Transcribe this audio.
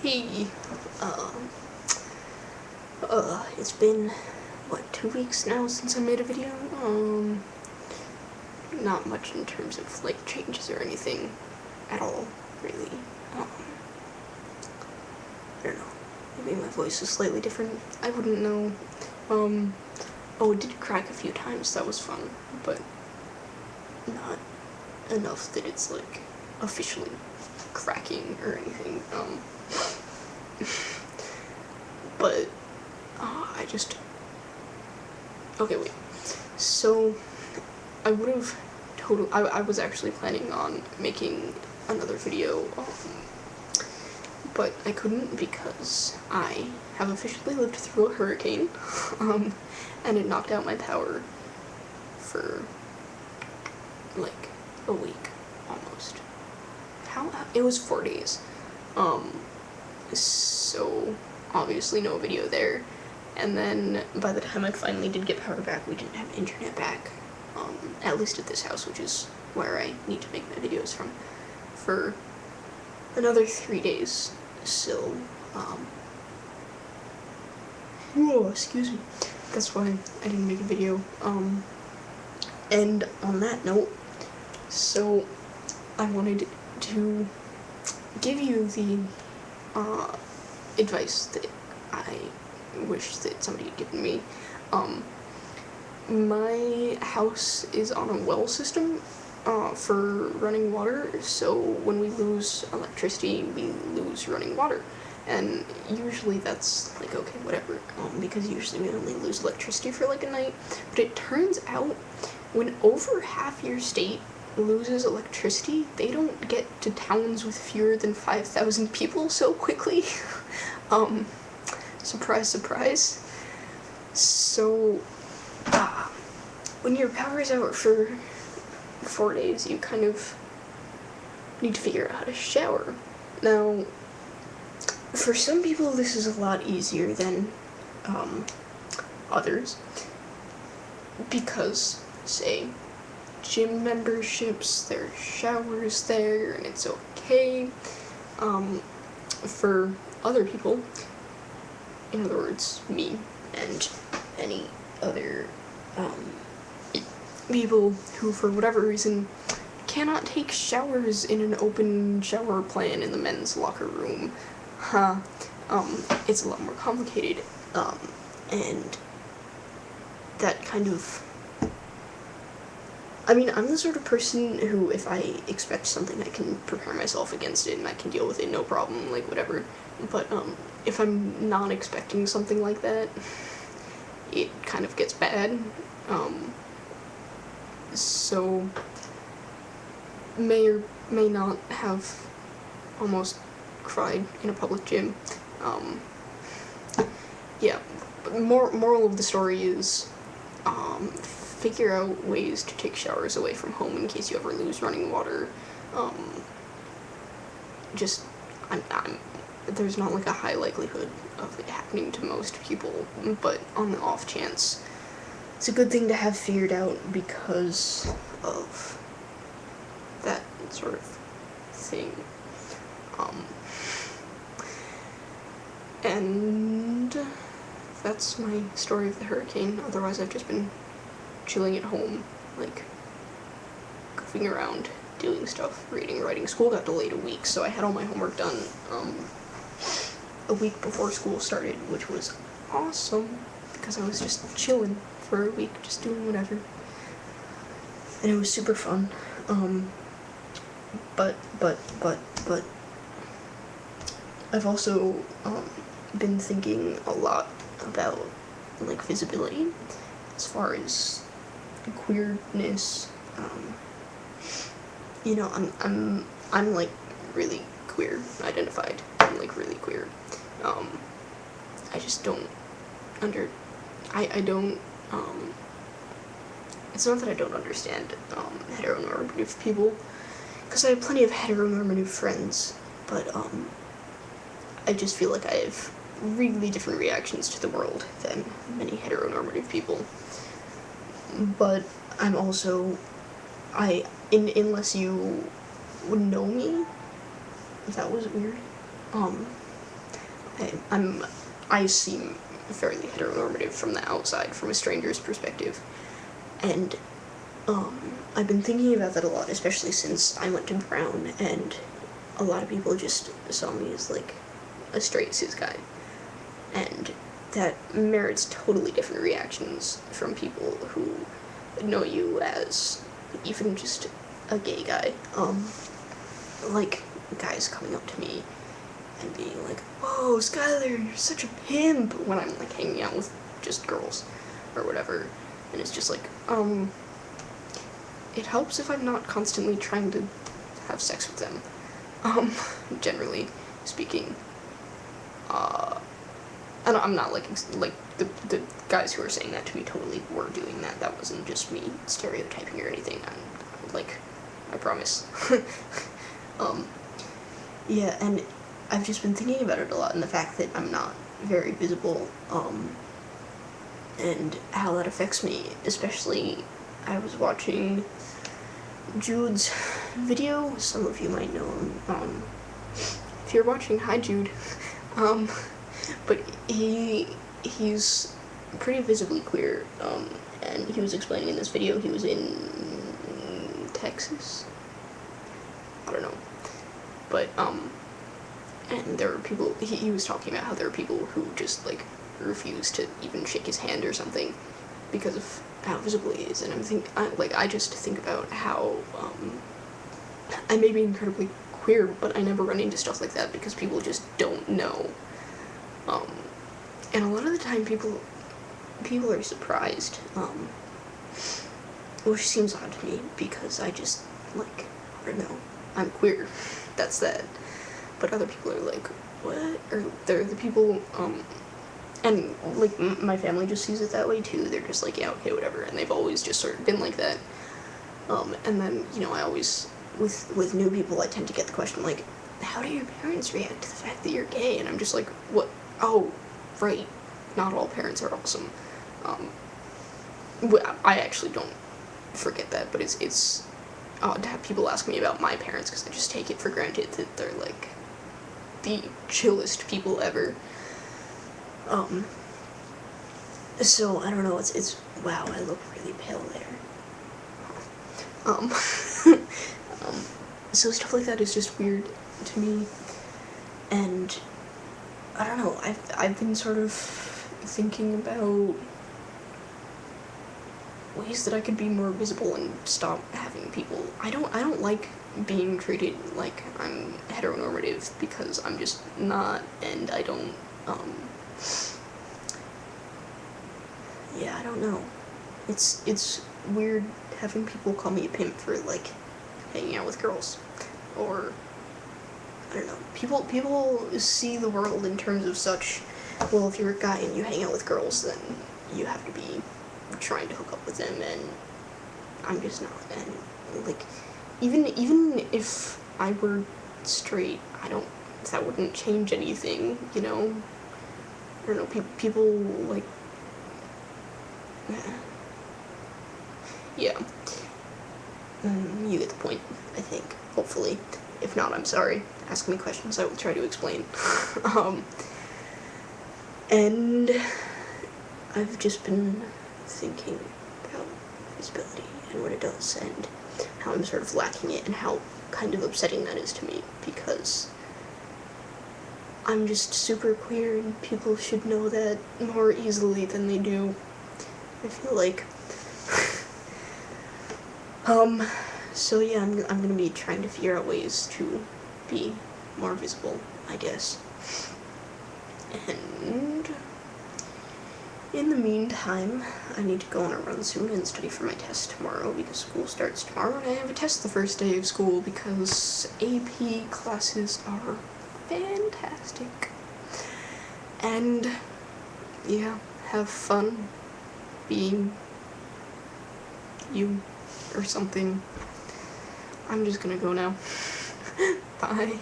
Hey, it's been, what, 2 weeks now since I made a video? Not much in terms of, like, changes or anything at all, really. I don't know, maybe my voice is slightly different, I wouldn't know. Oh, it did crack a few times, that was fun, but not enough that it's, like, officially cracking or anything, but, okay, wait, so, I was actually planning on making another video, but I couldn't because I have officially lived through a hurricane, and it knocked out my power for, like, a week, almost. It was 4 days, so obviously no video there, and then by the time I finally did get power back, we didn't have internet back, at least at this house, which is where I need to make my videos from, for another 3 days, so, whoa, excuse me, that's why I didn't make a video, and on that note, so, I wanted to give you the, advice that I wish that somebody had given me. My house is on a well system, for running water, so when we lose electricity, we lose running water. And usually that's, like, okay, whatever, because usually we only lose electricity for, like, a night. But it turns out, when over half your state loses electricity, they don't get to towns with fewer than 5,000 people so quickly. Surprise, surprise. So, when your power is out for 4 days, you kind of need to figure out how to shower. Now, for some people this is a lot easier than, others, because, say, gym memberships, there are showers there, and it's okay. For other people, in other words, me, and any other, people who, for whatever reason, cannot take showers in an open shower plan in the men's locker room, it's a lot more complicated, and that kind of, I mean, I'm the sort of person who, if I expect something, I can prepare myself against it, and I can deal with it, no problem, like, whatever, but, if I'm not expecting something like that, it kind of gets bad, so, may or may not have almost cried in a public gym, yeah, but moral of the story is, figure out ways to take showers away from home in case you ever lose running water. There's not, like, a high likelihood of it happening to most people, but on the off chance, it's a good thing to have figured out because of that sort of thing. And that's my story of the hurricane. Otherwise, I've just been chilling at home, like, goofing around, doing stuff, reading, writing. School got delayed a week, so I had all my homework done, a week before school started, which was awesome, because I was just chilling for a week, just doing whatever, and it was super fun, but, I've also, been thinking a lot about, like, visibility, as far as queerness, you know, I'm like, really queer identified, I'm, like, really queer, I just don't I don't, it's not that I don't understand, heteronormative people, because I have plenty of heteronormative friends, but, I just feel like I have really different reactions to the world than many heteronormative people. But I'm also, unless you would know me, that was weird, I seem fairly heteronormative from the outside, from a stranger's perspective, and I've been thinking about that a lot, especially since I went to Brown, and a lot of people just saw me as, like, a straight cis guy, and that merits totally different reactions from people who know you as even just a gay guy. Like, guys coming up to me and being like, "Whoa, Skylar, you're such a pimp," when I'm, like, hanging out with just girls, or whatever, and it's just like, it helps if I'm not constantly trying to have sex with them, generally speaking. And I'm not, like the guys who are saying that to me totally were doing that. That wasn't just me stereotyping or anything. I promise. Yeah, and I've just been thinking about it a lot, and the fact that I'm not very visible, and how that affects me. Especially, I was watching Jude's video. Some of you might know him. If you're watching, hi Jude. But he's pretty visibly queer, and he was explaining in this video he was in Texas? I don't know. But, and there were people, he was talking about how there are people who just, like, refuse to even shake his hand or something because of how visible he is, and I just think about how, I may be incredibly queer, but I never run into stuff like that because people just don't know. And a lot of the time people are surprised, which seems odd to me because I just, like, I don't know, I'm queer, that's that. But other people are like, what? Or they're the people, and, like, my family just sees it that way too. They're just like, yeah, okay, whatever, and they've always just sort of been like that. And then, you know, I always, with new people, I tend to get the question, like, how do your parents react to the fact that you're gay? And I'm just like, what? Oh, right, not all parents are awesome. I actually don't forget that, but it's odd to have people ask me about my parents, because I just take it for granted that they're, like, the chillest people ever. So, I don't know, it's wow, I look really pale there. So stuff like that is just weird to me, and I don't know, I've been sort of thinking about ways that I could be more visible and stop having people. I don't like being treated like I'm heteronormative, because I'm just not, and I don't, yeah, I don't know. It's weird having people call me a pimp for, like, hanging out with girls, or, I don't know, people see the world in terms of such, well, if you're a guy and you hang out with girls, then you have to be trying to hook up with them, and I'm just not, and, like, even if I were straight, that wouldn't change anything, you know? I don't know, people, like, yeah. You get the point, I think, hopefully. If not, I'm sorry. Ask me questions, I will try to explain. And I've just been thinking about Vsibility and what it does, and how I'm sort of lacking it, and how kind of upsetting that is to me, because I'm just super queer, and people should know that more easily than they do, I feel like. So yeah, I'm gonna be trying to figure out ways to be more visible, I guess. And in the meantime, I need to go on a run soon and study for my test tomorrow, because school starts tomorrow, and I have a test the first day of school, because AP classes are fantastic. And yeah, have fun being you or something. I'm just gonna go now. Bye.